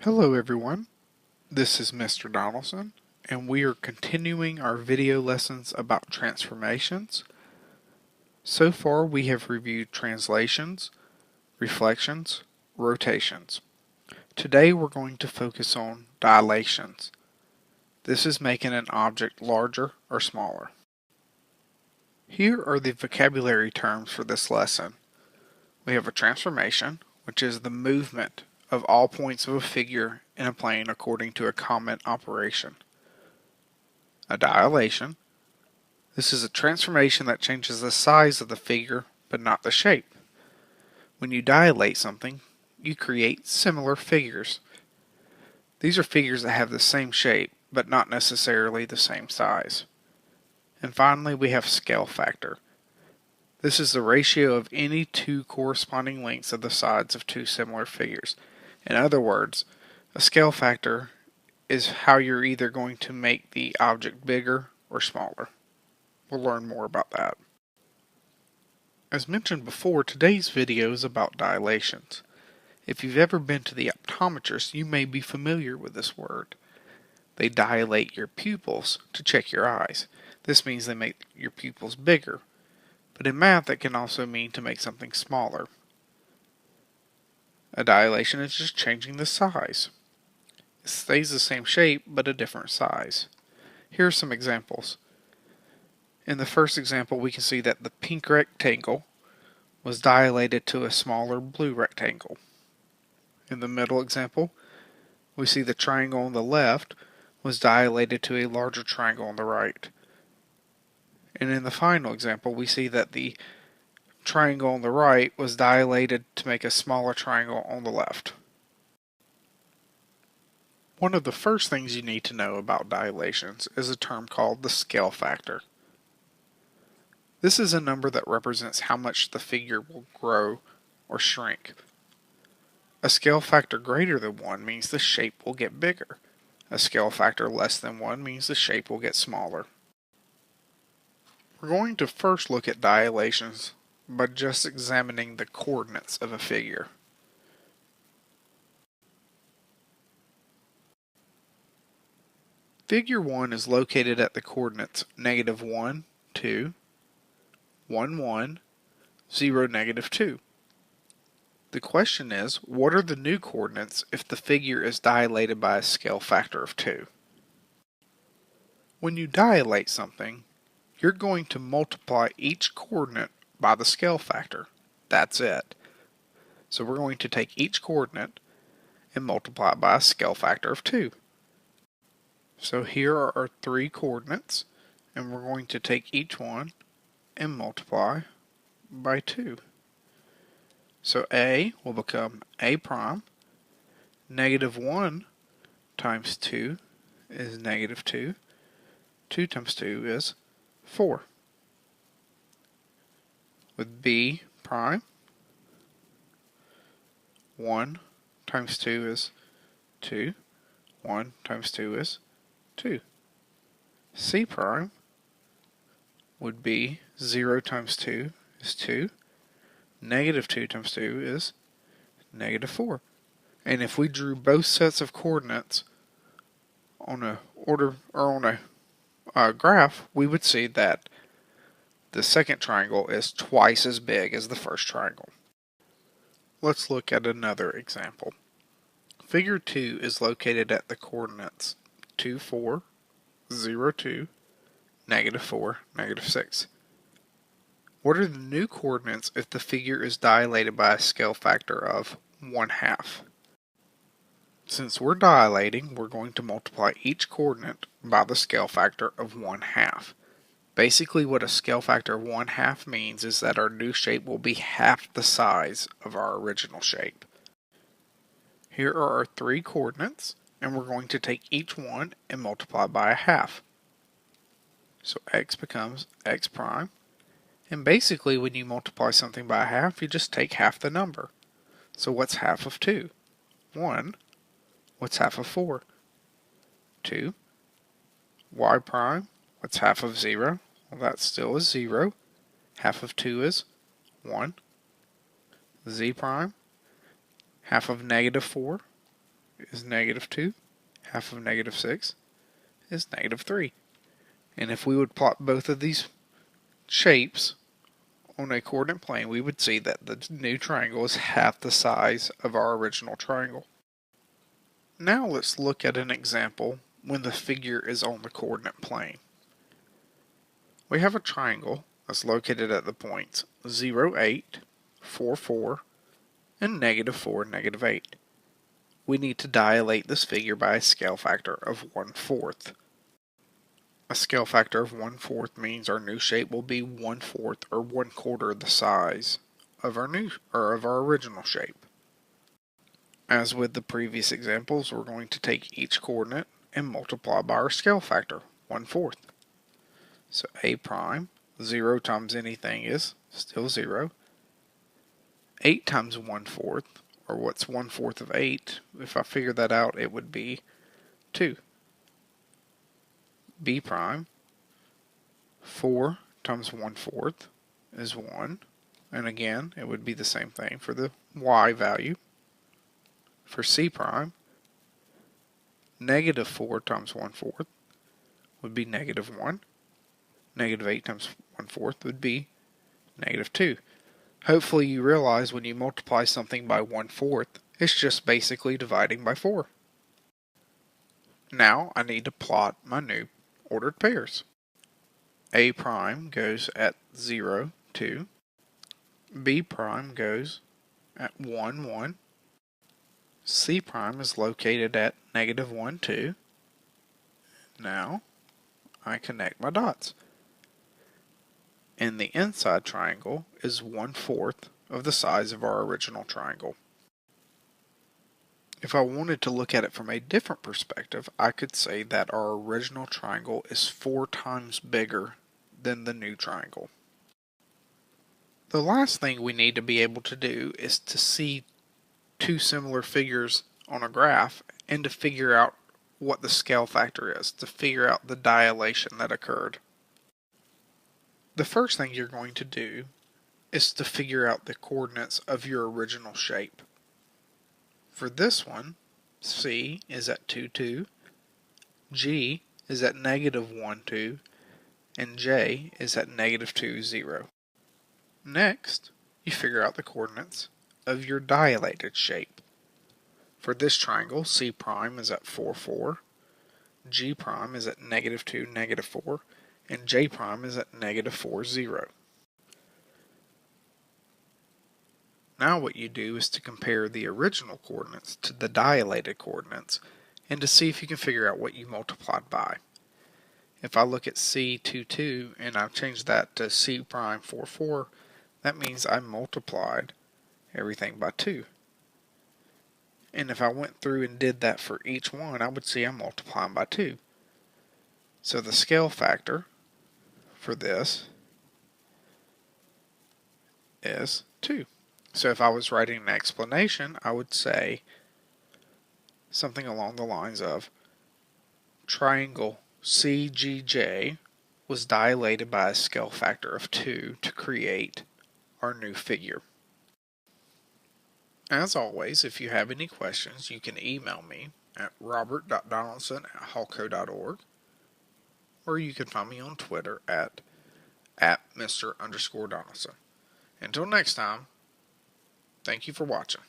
Hello everyone, this is Mr. Donaldson, and we are continuing our video lessons about transformations. So far we have reviewed translations, reflections, rotations. Today we're going to focus on dilations. This is making an object larger or smaller. Here are the vocabulary terms for this lesson. We have a transformation, which is the movement of all points of a figure in a plane according to a common operation. A dilation. This is a transformation that changes the size of the figure but not the shape. When you dilate something, you create similar figures. These are figures that have the same shape but not necessarily the same size. And finally, we have scale factor. This is the ratio of any two corresponding lengths of the sides of two similar figures. In other words, a scale factor is how you're either going to make the object bigger or smaller. We'll learn more about that. As mentioned before, today's video is about dilations. If you've ever been to the optometrist, you may be familiar with this word. They dilate your pupils to check your eyes. This means they make your pupils bigger. But in math, that can also mean to make something smaller. A dilation is just changing the size. It stays the same shape, but a different size. Here are some examples. In the first example, we can see that the pink rectangle was dilated to a smaller blue rectangle. In the middle example, we see the triangle on the left was dilated to a larger triangle on the right. And in the final example, we see that the triangle on the right was dilated to make a smaller triangle on the left. One of the first things you need to know about dilations is a term called the scale factor. This is a number that represents how much the figure will grow or shrink. A scale factor greater than 1 means the shape will get bigger. A scale factor less than 1 means the shape will get smaller. We're going to first look at dilations by just examining the coordinates of a figure. Figure 1 is located at the coordinates -1, 2, 1, 1, 0, -2. The question is, what are the new coordinates if the figure is dilated by a scale factor of 2? When you dilate something, you're going to multiply each coordinate by the scale factor. That's it. So we're going to take each coordinate and multiply it by a scale factor of 2. So here are our 3 coordinates, and we're going to take each one and multiply by 2. So A will become A prime. -1 times 2 is -2. 2 times 2 is 4. With B prime, 1 times 2 is 2. 1 times 2 is 2. C prime would be 0 times 2 is 2. -2 times 2 is -4. And if we drew both sets of coordinates on a graph, we would see that the second triangle is twice as big as the first triangle. Let's look at another example. Figure 2 is located at the coordinates 2, 4, 0, 2, -4, -6. What are the new coordinates if the figure is dilated by a scale factor of 1/2? Since we're dilating, we're going to multiply each coordinate by the scale factor of 1/2. Basically, what a scale factor of 1/2 means is that our new shape will be half the size of our original shape. Here are our 3 coordinates, and we're going to take each one and multiply by 1/2. So x becomes x prime. And basically, when you multiply something by 1/2, you just take half the number. So what's half of 2? 1. What's half of 4? 2. Y prime. What's half of 0? Well, that still is 0. Half of 2 is 1. Z prime. Half of -4 is -2. Half of -6 is -3. And if we would plot both of these shapes on a coordinate plane, we would see that the new triangle is half the size of our original triangle. Now let's look at an example when the figure is on the coordinate plane. We have a triangle that's located at the points 0, 8, 4, 4, and -4, -8. We need to dilate this figure by a scale factor of 1/4. A scale factor of 1/4 means our new shape will be 1/4 or 1/4 the size of our original shape. As with the previous examples, we're going to take each coordinate and multiply by our scale factor, 1/4. So a prime, 0 times anything is still 0. 8 times 1/4, or what's 1/4 of 8, if I figure that out, it would be 2. B prime, 4 times 1/4 is 1. And again, it would be the same thing for the y value. For C prime, -4 times 1/4 would be -1. -8 times 1/4 would be -2. Hopefully you realize when you multiply something by 1/4, it's just basically dividing by 4. Now I need to plot my new ordered pairs. A prime goes at 0, 2. B prime goes at 1, 1. C prime is located at -1, 2. Now I connect my dots. And the inside triangle is 1/4 of the size of our original triangle. If I wanted to look at it from a different perspective, I could say that our original triangle is 4 times bigger than the new triangle. The last thing we need to be able to do is to see two similar figures on a graph and to figure out what the scale factor is, to figure out the dilation that occurred. The first thing you're going to do is to figure out the coordinates of your original shape. For this one, C is at 2, 2, G is at -1, 2, and J is at -2, 0. Next, you figure out the coordinates of your dilated shape. For this triangle, C prime is at 4, 4, G prime is at -2, -4, and J prime is at -4, 0. Now what you do is to compare the original coordinates to the dilated coordinates and to see if you can figure out what you multiplied by. If I look at C 2, 2 and I change that to C prime 4, 4, that means I multiplied everything by 2. And if I went through and did that for each one, I would see I'm multiplying by 2. So the scale factor for this is 2. So if I was writing an explanation, I would say something along the lines of triangle CGJ was dilated by a scale factor of 2 to create our new figure. As always, if you have any questions, you can email me at robert.donaldson@hallco.org, or you can find me on Twitter at Mr_Donaldson. Until next time, thank you for watching.